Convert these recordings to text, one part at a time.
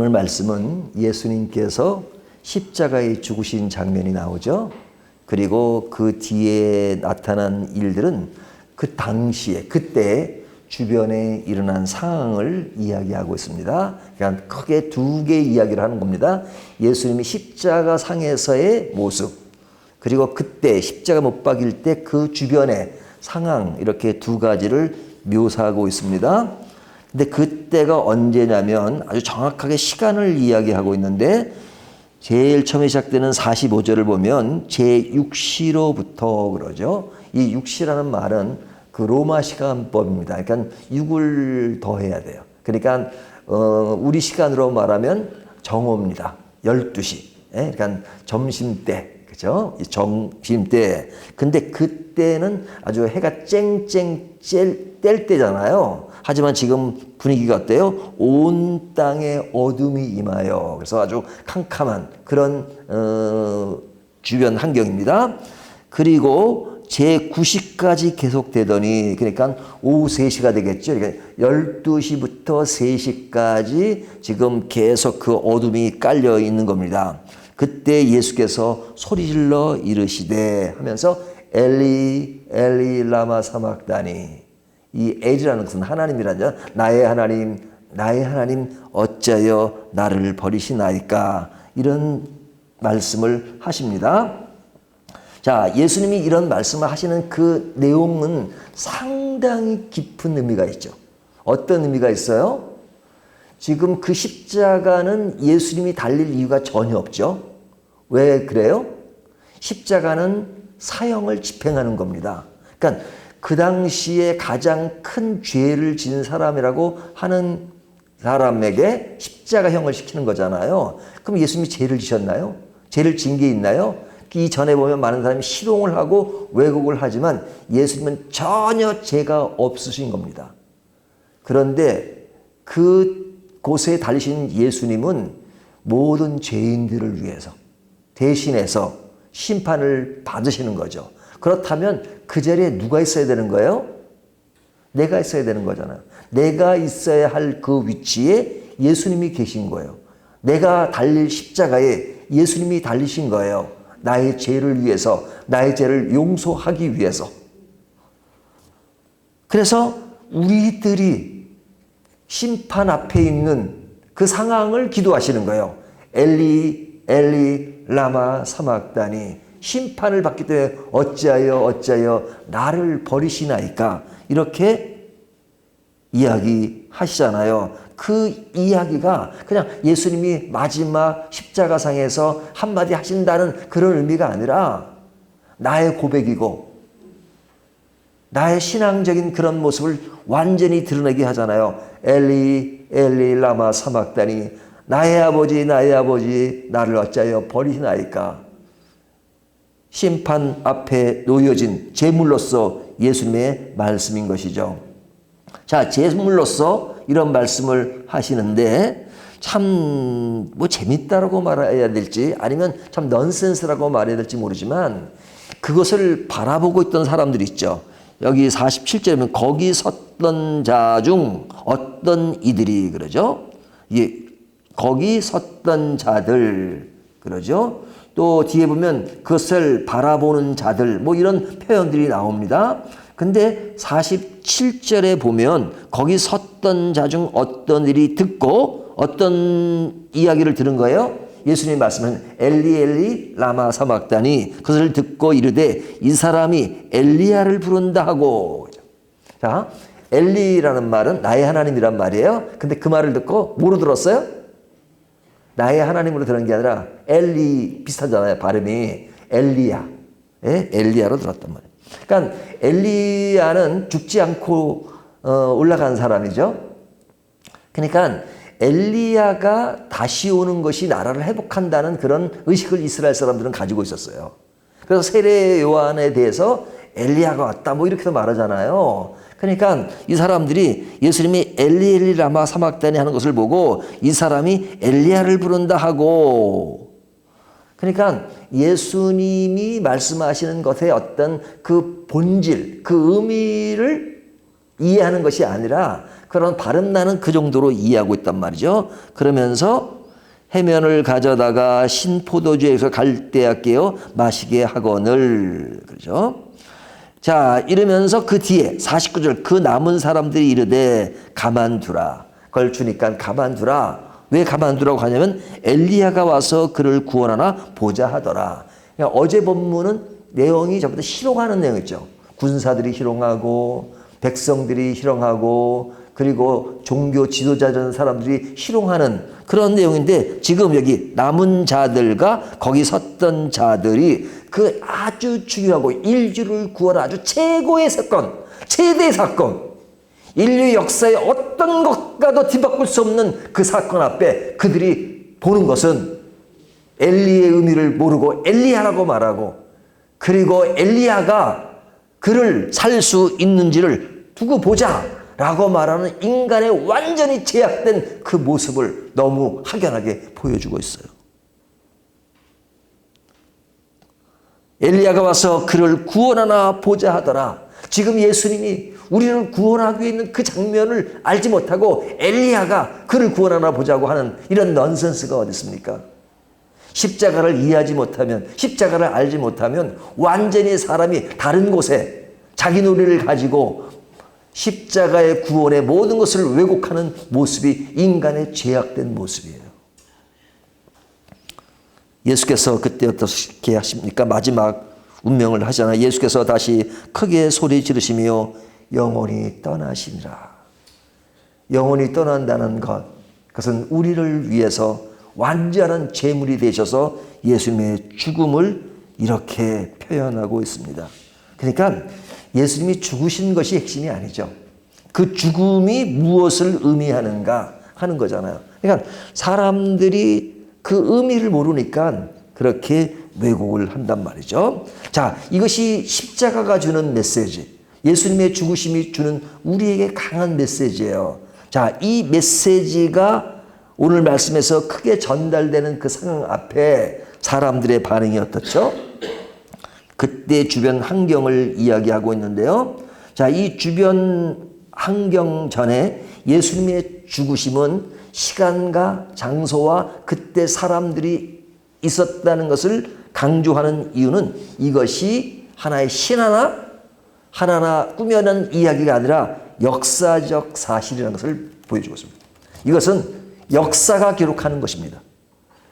오늘 말씀은 예수님께서 십자가에 죽으신 장면이 나오죠. 그리고 그 뒤에 나타난 일들은 그 당시에 그때 주변에 일어난 상황을 이야기하고 있습니다. 그러니까 크게 두 개의 이야기를 하는 겁니다. 예수님이 십자가 상에서의 모습, 그리고 그때 십자가 못 박일 때 그 주변의 상황, 이렇게 두 가지를 묘사하고 있습니다. 근데 그때가 언제냐면 아주 정확하게 시간을 이야기하고 있는데, 제일 처음에 시작되는 45절을 보면 제6시로부터 그러죠. 이 6시라는 말은 그 로마 시간법입니다. 그러니까 6을 더해야 돼요. 그러니까 우리 시간으로 말하면 정오입니다. 12시. 예? 그러니까 점심때. 그죠? 점심때. 근데 그때는 아주 해가 쨍쨍 뗄 때잖아요. 하지만 지금 분위기가 어때요? 온 땅에 어둠이 임하여. 그래서 아주 캄캄한 그런 주변 환경입니다. 그리고 제9시까지 계속되더니, 그러니까 오후 3시가 되겠죠. 그러니까 12시부터 3시까지 지금 계속 그 어둠이 깔려 있는 겁니다. 그때 예수께서 소리질러 이르시되 하면서 엘리 엘리 라마 사막다니. 이 엘이라는 것은 하나님이라죠. 나의 하나님 어찌하여 나를 버리시나이까, 이런 말씀을 하십니다. 자, 예수님이 이런 말씀을 하시는 그 내용은 상당히 깊은 의미가 있죠. 어떤 의미가 있어요? 지금 그 십자가는 예수님이 달릴 이유가 전혀 없죠. 왜 그래요? 십자가는 사형을 집행하는 겁니다. 그러니까 그 당시에 가장 큰 죄를 지은 사람이라고 하는 사람에게 십자가형을 시키는 거잖아요. 그럼 예수님이 죄를 지셨나요? 죄를 진 게 있나요? 이전에 보면 많은 사람이 희롱을 하고 왜곡을 하지만 예수님은 전혀 죄가 없으신 겁니다. 그런데 그곳에 달리신 예수님은 모든 죄인들을 위해서 대신해서 심판을 받으시는 거죠. 그렇다면 그 자리에 누가 있어야 되는 거예요? 내가 있어야 되는 거잖아요. 내가 있어야 할 그 위치에 예수님이 계신 거예요. 내가 달릴 십자가에 예수님이 달리신 거예요. 나의 죄를 위해서, 나의 죄를 용서하기 위해서. 그래서 우리들이 심판 앞에 있는 그 상황을 기도하시는 거예요. 엘리 엘리 라마 사막다니. 심판을 받기 때문에 어찌하여 나를 버리시나이까, 이렇게 이야기하시잖아요. 그 이야기가 그냥 예수님이 마지막 십자가상에서 한마디 하신다는 그런 의미가 아니라 나의 고백이고 나의 신앙적인 그런 모습을 완전히 드러내게 하잖아요. 엘리 엘리 라마 사막다니. 나의 아버지 나를 어찌하여 버리시나이까. 심판 앞에 놓여진 제물로서 예수님의 말씀인 것이죠. 자, 제물로서 이런 말씀을 하시는데 참 뭐 재밌다라고 말해야 될지 아니면 참 넌센스라고 말해야 될지 모르지만 그것을 바라보고 있던 사람들이 있죠. 여기 47절에 보면 거기 섰던 자 중 어떤 이들이 그러죠. 거기 섰던 자들 그러죠. 또 뒤에 보면 그것을 바라보는 자들, 뭐 이런 표현들이 나옵니다. 근데 47절에 보면 거기 섰던 자 중 어떤 일이 듣고 어떤 이야기를 들은 거예요? 예수님이 말씀하신 엘리 엘리 라마 사막다니. 그것을 듣고 이르되 이 사람이 엘리야를 부른다 하고. 자, 엘리라는 말은 나의 하나님이란 말이에요. 근데 그 말을 듣고 뭐로 들었어요? 나의 하나님으로 들은 게 아니라 엘리 비슷하잖아요. 발음이 엘리야. 예? 엘리야로 들었단 말이에요. 그러니까 엘리야는 죽지 않고 올라간 사람이죠. 그러니까 엘리야가 다시 오는 것이 나라를 회복한다는 그런 의식을 이스라엘 사람들은 가지고 있었어요. 그래서 세례 요한에 대해서 엘리야가 왔다 뭐 이렇게도 말하잖아요. 그러니까 이 사람들이 예수님이 엘리 엘리 라마 사막다니 하는 것을 보고 이 사람이 엘리야를 부른다 하고, 그러니까 예수님이 말씀하시는 것의 어떤 그 본질, 그 의미를 이해하는 것이 아니라 그런 발음 나는 그 정도로 이해하고 있단 말이죠. 그러면서 해면을 가져다가 신포도주에서 갈대아 깨어 마시게 하거늘. 그렇죠? 자, 이러면서 그 뒤에 49절 그 남은 사람들이 이르되 가만두라. 그걸 주니까 가만두라. 왜 가만두라고 하냐면 엘리야가 와서 그를 구원하나 보자 하더라. 그러니까 어제 본문은 내용이 전부 다 희롱하는 내용이죠. 군사들이 희롱하고 백성들이 희롱하고 그리고 종교 지도자전 사람들이 희롱하는 그런 내용인데 지금 여기 남은 자들과 거기 섰던 자들이 그 아주 중요하고 인류를 구원한 아주 최고의 사건, 최대의 사건, 인류 역사의 어떤 것과도 뒤바꿀 수 없는 그 사건 앞에 그들이 보는 것은 엘리의 의미를 모르고 엘리야라고 말하고 그리고 엘리야가 그를 살 수 있는지를 두고 보자 라고 말하는 인간의 완전히 제약된 그 모습을 너무 확연하게 보여주고 있어요. 엘리야가 와서 그를 구원하나 보자 하더라. 지금 예수님이 우리를 구원하기 있는 그 장면을 알지 못하고 엘리야가 그를 구원하나 보자고 하는 이런 넌센스가 어디 있습니까? 십자가를 이해하지 못하면, 십자가를 알지 못하면 완전히 사람이 다른 곳에 자기 논리를 가지고 십자가의 구원의 모든 것을 왜곡하는 모습이 인간의 죄악된 모습이에요. 예수께서 그때 어떻게 하십니까? 마지막 운명을 하잖아요. 예수께서 다시 크게 소리 지르시며 영원히 떠나시니라. 영원히 떠난다는 것, 그것은 우리를 위해서 완전한 제물이 되셔서 예수님의 죽음을 이렇게 표현하고 있습니다. 그러니까 예수님이 죽으신 것이 핵심이 아니죠. 그 죽음이 무엇을 의미하는가 하는 거잖아요. 그러니까 사람들이 그 의미를 모르니까 그렇게 왜곡을 한단 말이죠. 자, 이것이 십자가가 주는 메시지, 예수님의 죽으심이 주는 우리에게 강한 메시지예요. 자, 이 메시지가 오늘 말씀에서 크게 전달되는 그 상황 앞에 사람들의 반응이 어떻죠? 그때 주변 환경을 이야기하고 있는데요. 자, 이 주변 환경 전에 예수님의 죽으심은 시간과 장소와 그때 사람들이 있었다는 것을 강조하는 이유는 이것이 하나의 신화나 꾸며낸 이야기가 아니라 역사적 사실이라는 것을 보여주고 있습니다. 이것은 역사가 기록하는 것입니다.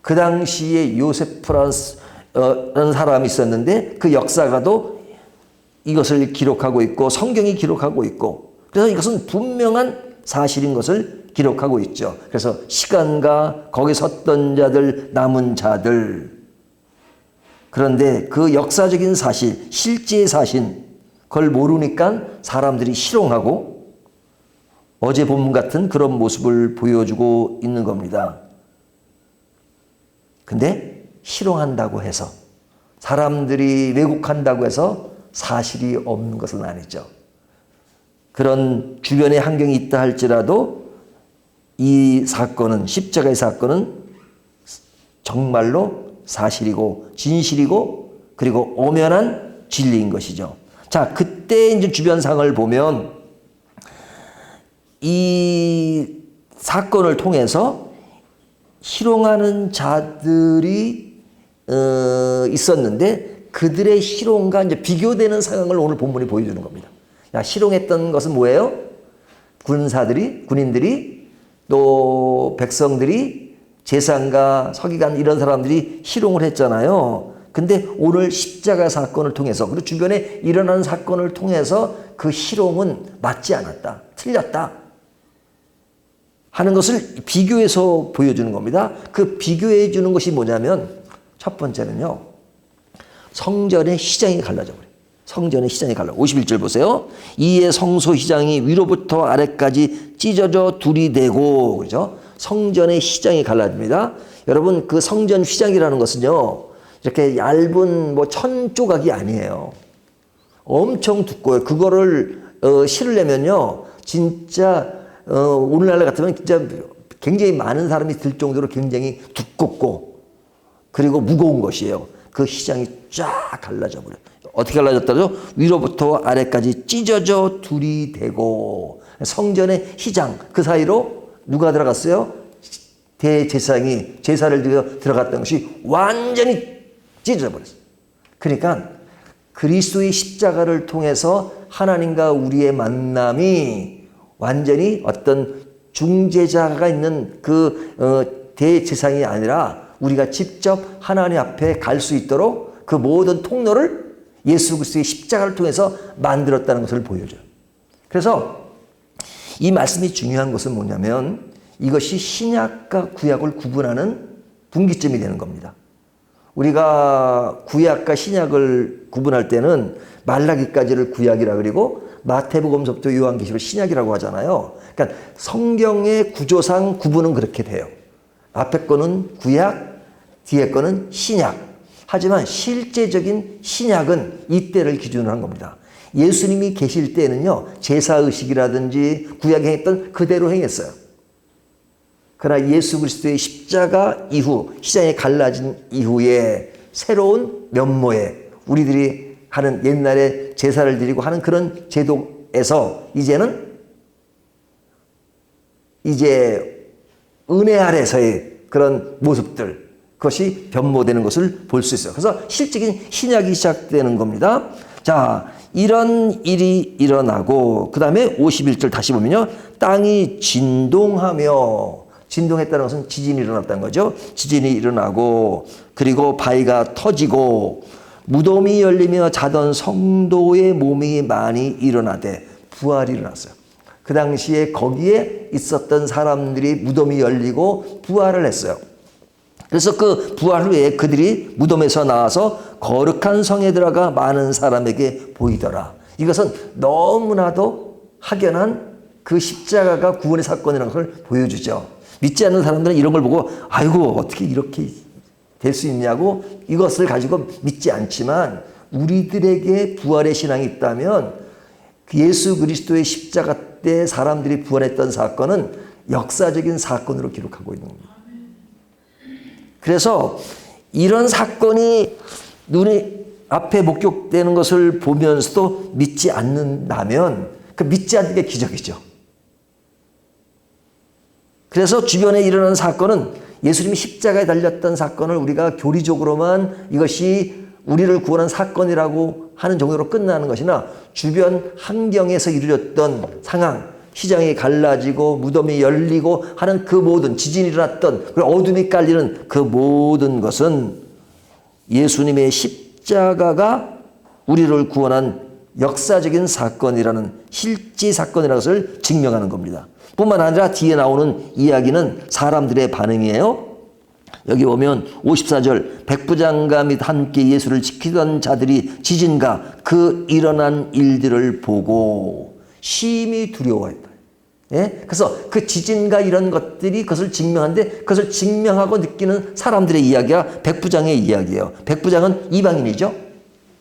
그 당시에 요세프라는 사람이 있었는데 그 역사가도 이것을 기록하고 있고 성경이 기록하고 있고 그래서 이것은 분명한 사실인 것을 기록하고 있죠. 그래서 시간과 거기 섰던 자들, 남은 자들. 그런데 그 역사적인 사실, 실제의 사실, 그걸 모르니까 사람들이 희롱하고 어제 본문 같은 그런 모습을 보여주고 있는 겁니다. 근데 희롱한다고 해서 사람들이 왜곡한다고 해서 사실이 없는 것은 아니죠. 그런 주변의 환경이 있다 할지라도 이 사건은, 십자가의 사건은 정말로 사실이고 진실이고 그리고 엄연한 진리인 것이죠. 자, 그때 이제 주변 상을 보면 이 사건을 통해서 희롱하는 자들이 있었는데 그들의 희롱과 이제 비교되는 상황을 오늘 본문이 보여주는 겁니다. 야, 희롱했던 것은 뭐예요? 군인들이 또 백성들이 제사장과 서기관 이런 사람들이 희롱을 했잖아요. 근데 오늘 십자가 사건을 통해서 그리고 주변에 일어난 사건을 통해서 그 희롱은 맞지 않았다, 틀렸다 하는 것을 비교해서 보여주는 겁니다. 그 비교해 주는 것이 뭐냐면 첫 번째는요, 성전의 휘장이 갈라져 버려요. 성전의 휘장이 갈라. 51절 보세요. 이에 성소 휘장이 위로부터 아래까지 찢어져 둘이 되고, 그죠? 성전의 휘장이 갈라집니다. 여러분, 그 성전 휘장이라는 것은요, 이렇게 얇은 뭐 천 조각이 아니에요. 엄청 두꺼워요. 그거를 실으려면요, 진짜 오늘날 같으면 진짜 굉장히 많은 사람이 들 정도로 굉장히 두껍고 그리고 무거운 것이에요. 그 시장이 쫙 갈라져 버려요. 어떻게 갈라졌다죠? 위로부터 아래까지 찢어져 둘이 되고, 성전의 휘장 그 사이로 누가 들어갔어요? 대제사장이 제사를 드려 들어갔던 것이 완전히 찢어져 버렸어요. 그러니까 그리스도의 십자가를 통해서 하나님과 우리의 만남이 완전히 어떤 중재자가 있는 그 대제사장이 아니라 우리가 직접 하나님 앞에 갈 수 있도록 그 모든 통로를 예수 그리스도의 십자가를 통해서 만들었다는 것을 보여줘요. 그래서 이 말씀이 중요한 것은 뭐냐면 이것이 신약과 구약을 구분하는 분기점이 되는 겁니다. 우리가 구약과 신약을 구분할 때는 말라기까지를 구약이라 그리고 마태복음서부터 요한계시록 신약이라고 하잖아요. 그러니까 성경의 구조상 구분은 그렇게 돼요. 앞에 거는 구약, 뒤에 거는 신약. 하지만 실제적인 신약은 이때를 기준으로 한 겁니다. 예수님이 계실 때는요, 제사의식이라든지 구약에 행했던 그대로 행했어요. 그러나 예수 그리스도의 십자가 이후, 시장이 갈라진 이후에 새로운 면모에 우리들이 하는 옛날에 제사를 드리고 하는 그런 제도에서 이제 은혜 아래서의 그런 모습들, 그것이 변모되는 것을 볼 수 있어요. 그래서 실질적인 신약이 시작되는 겁니다. 자, 이런 일이 일어나고 그 다음에 51절 다시 보면요. 땅이 진동하며, 진동했다는 것은 지진이 일어났다는 거죠. 지진이 일어나고 그리고 바위가 터지고 무덤이 열리며 자던 성도의 몸이 많이 일어나되 부활이 일어났어요. 그 당시에 거기에 있었던 사람들이 무덤이 열리고 부활을 했어요. 그래서 그 부활 후에 그들이 무덤에서 나와서 거룩한 성에 들어가 많은 사람에게 보이더라. 이것은 너무나도 확연한 그 십자가가 구원의 사건이라는 걸 보여주죠. 믿지 않는 사람들은 이런 걸 보고 아이고 어떻게 이렇게 될 수 있냐고 이것을 가지고 믿지 않지만 우리들에게 부활의 신앙이 있다면 예수 그리스도의 십자가 때 사람들이 부활했던 사건은 역사적인 사건으로 기록하고 있는 겁니다. 그래서 이런 사건이 눈에 앞에 목격되는 것을 보면서도 믿지 않는다면 그 믿지 않는 게 기적이죠. 그래서 주변에 일어나는 사건은 예수님이 십자가에 달렸던 사건을 우리가 교리적으로만 이것이 우리를 구원한 사건이라고 하는 정도로 끝나는 것이나 주변 환경에서 이루어졌던 상황, 시장이 갈라지고 무덤이 열리고 하는 그 모든 지진이 일어났던 그리고 어둠이 깔리는 그 모든 것은 예수님의 십자가가 우리를 구원한 역사적인 사건이라는 실제 사건이라는 것을 증명하는 겁니다. 뿐만 아니라 뒤에 나오는 이야기는 사람들의 반응이에요. 여기 보면 54절 백부장과 및 함께 예수를 지키던 자들이 지진과 그 일어난 일들을 보고 심히 두려워했다. 예? 그래서 그 지진과 이런 것들이 그것을 증명하는데 그것을 증명하고 느끼는 사람들의 이야기가 백부장의 이야기예요. 백부장은 이방인이죠.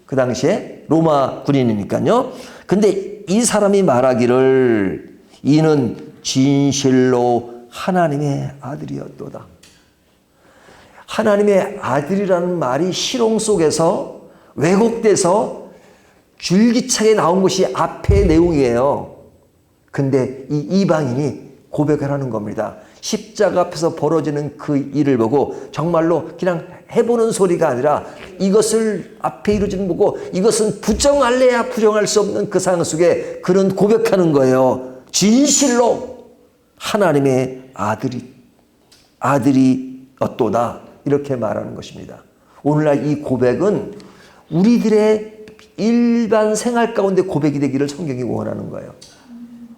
그 당시에 로마 군인이니까요. 근데 이 사람이 말하기를 이는 진실로 하나님의 아들이었도다. 하나님의 아들이라는 말이 실용 속에서 왜곡돼서 줄기차게 나온 것이 앞의 내용이에요. 근데 이 이방인이 고백을 하는 겁니다. 십자가 앞에서 벌어지는 그 일을 보고 정말로 그냥 해보는 소리가 아니라 이것을 앞에 이루어지는 보고 이것은 부정할래야 부정할 수 없는 그 상황 속에 그런 고백하는 거예요. 진실로 하나님의 아들이었도다. 이렇게 말하는 것입니다. 오늘날 이 고백은 우리들의 일반 생활 가운데 고백이 되기를 성경이 원하는 거예요.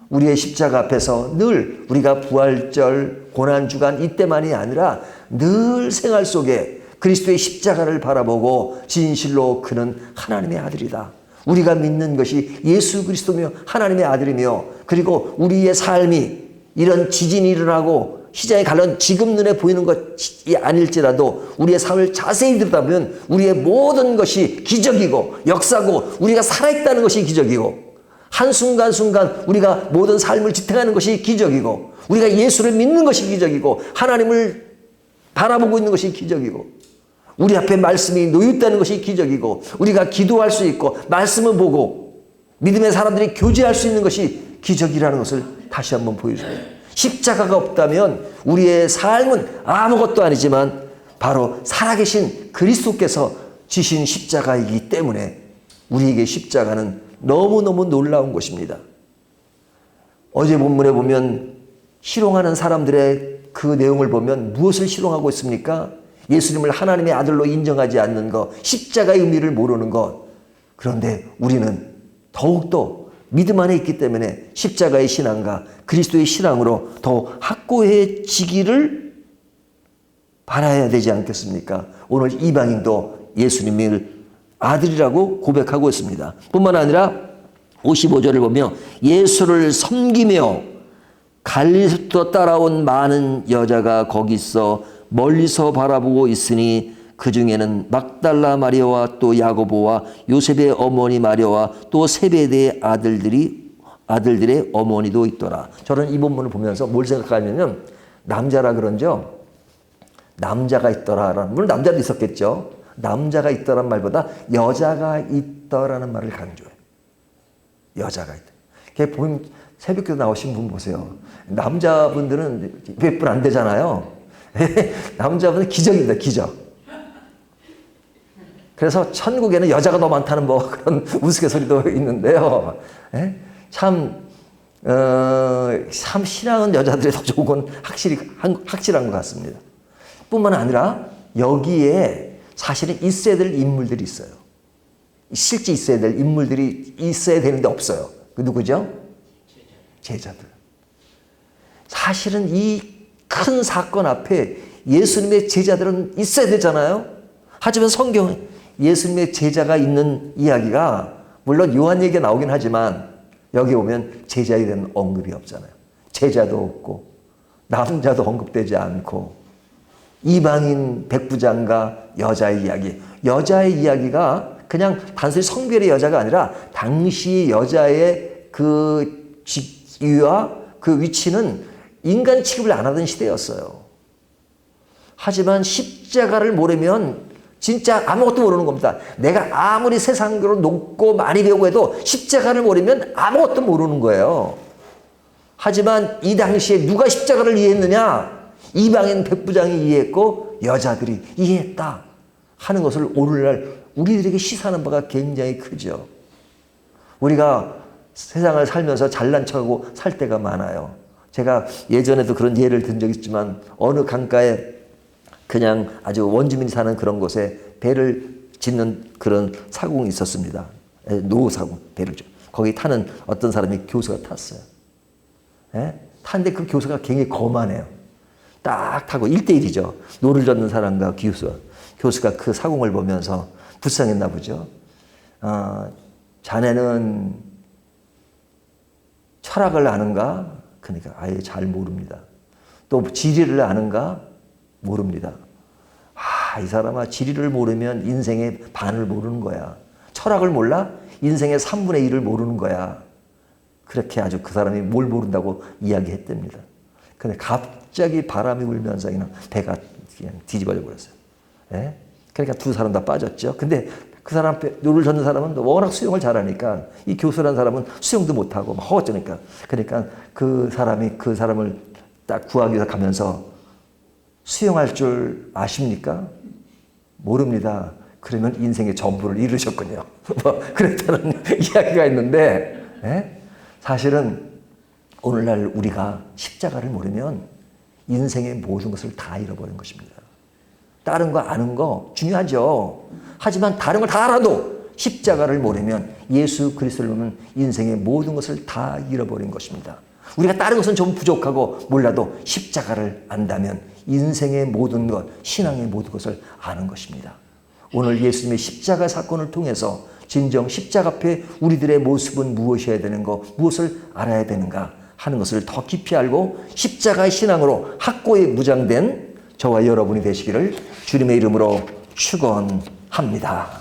우리의 십자가 앞에서 늘 우리가 부활절, 고난주간 이때만이 아니라 늘 생활 속에 그리스도의 십자가를 바라보고 진실로 그는 하나님의 아들이다. 우리가 믿는 것이 예수 그리스도며 하나님의 아들이며 그리고 우리의 삶이 이런 지진이 일어나고 시장에 갈라진 지금 눈에 보이는 것이 아닐지라도 우리의 삶을 자세히 들여다보면 우리의 모든 것이 기적이고 역사고 우리가 살아있다는 것이 기적이고 한순간순간 우리가 모든 삶을 지탱하는 것이 기적이고 우리가 예수를 믿는 것이 기적이고 하나님을 바라보고 있는 것이 기적이고 우리 앞에 말씀이 놓여 있다는 것이 기적이고 우리가 기도할 수 있고 말씀을 보고 믿음의 사람들이 교제할 수 있는 것이 기적이라는 것을 다시 한번 보여줍니다. 십자가가 없다면 우리의 삶은 아무것도 아니지만 바로 살아계신 그리스도께서 지신 십자가이기 때문에 우리에게 십자가는 너무너무 놀라운 것입니다. 어제 본문에 보면 희롱하는 사람들의 그 내용을 보면 무엇을 희롱하고 있습니까? 예수님을 하나님의 아들로 인정하지 않는 것, 십자가의 의미를 모르는 것. 그런데 우리는 더욱더 믿음 안에 있기 때문에 십자가의 신앙과 그리스도의 신앙으로 더 확고해지기를 바라야 되지 않겠습니까? 오늘 이방인도 예수님을 아들이라고 고백하고 있습니다. 뿐만 아니라 55절을 보며 예수를 섬기며 갈릴리부터 따라온 많은 여자가 거기서 멀리서 바라보고 있으니 그 중에는 막달라 마리아와 또 야고보와 요셉의 어머니 마리아와 또 세베대의 아들들의 어머니도 있더라. 저는 이 본문을 보면서 뭘 생각하냐면 남자라 그런죠. 남자가 있더라라는, 물론 남자도 있었겠죠. 남자가 있더라는 말보다 여자가 있더라는 말을 강조해요. 여자가 있다. 걔 보면 새벽기도 나오신 분 보세요. 남자분들은 몇 분 안 되잖아요. 남자분은 기적입니다. 기적. 그래서 천국에는 여자가 더 많다는 뭐 그런 우스갯소리도 있는데요. 참 신앙은 여자들이 더 좋은 건 확실한 것 같습니다. 뿐만 아니라 여기에 사실은 있어야 될 인물들이 있어요. 실제 있어야 될 인물들이 있어야 되는데 없어요. 그 누구죠? 제자들. 사실은 이 큰 사건 앞에 예수님의 제자들은 있어야 되잖아요. 하지만 성경에 예수님의 제자가 있는 이야기가 물론 요한 얘기가 나오긴 하지만 여기 오면 제자에 대한 언급이 없잖아요. 제자도 없고 남자도 언급되지 않고 이방인 백부장과 여자의 이야기. 여자의 이야기가 그냥 단순히 성별의 여자가 아니라 당시 여자의 그 직위와 그 위치는 인간 취급을 안 하던 시대였어요. 하지만 십자가를 모르면 진짜 아무것도 모르는 겁니다. 내가 아무리 세상으로 높고 많이 배우고 해도 십자가를 모르면 아무것도 모르는 거예요. 하지만 이 당시에 누가 십자가를 이해했느냐? 이방인 백부장이 이해했고 여자들이 이해했다 하는 것을 오늘날 우리들에게 시사하는 바가 굉장히 크죠. 우리가 세상을 살면서 잘난 척하고 살 때가 많아요. 제가 예전에도 그런 예를 든 적이 있지만 어느 강가에 그냥 아주 원주민이 사는 그런 곳에 배를 짓는 그런 사공이 있었습니다. 노사공, 배를 줘. 거기 타는 어떤 사람이 교수가 탔어요. 탔는데 그 교수가 굉장히 거만해요. 딱 타고 1대1이죠. 노를 젓는 사람과 교수가 그 사공을 보면서 불쌍했나 보죠. 자네는 철학을 아는가? 그러니까 아예 잘 모릅니다. 또 지리를 아는가? 모릅니다. 이 사람아, 지리를 모르면 인생의 반을 모르는 거야. 철학을 몰라? 인생의 3분의 1을 모르는 거야. 그렇게 아주 그 사람이 뭘 모른다고 이야기했답니다. 근데 갑자기 바람이 불면서 그냥 배가 그냥 뒤집어져 버렸어요. 그러니까 두 사람 다 빠졌죠. 근데 그 사람 노를 젓는 사람은 워낙 수영을 잘하니까 이 교수라는 사람은 수영도 못하고 막 허겁지니까. 그러니까 그 사람을 딱 구하기 위해서 가면서 수영할 줄 아십니까? 모릅니다. 그러면 인생의 전부를 잃으셨군요. 뭐 그랬다는 이야기가 있는데 사실은 오늘날 우리가 십자가를 모르면 인생의 모든 것을 다 잃어버린 것입니다. 다른 거 아는 거 중요하죠. 하지만 다른 걸 다 알아도 십자가를 모르면 예수 그리스도를 모르면 인생의 모든 것을 다 잃어버린 것입니다. 우리가 다른 것은 좀 부족하고 몰라도 십자가를 안다면 인생의 모든 것, 신앙의 모든 것을 아는 것입니다. 오늘 예수님의 십자가 사건을 통해서 진정 십자가 앞에 우리들의 모습은 무엇이어야 되는가, 무엇을 알아야 되는가 하는 것을 더 깊이 알고 십자가의 신앙으로 확고히 무장된 저와 여러분이 되시기를 주님의 이름으로 축원합니다.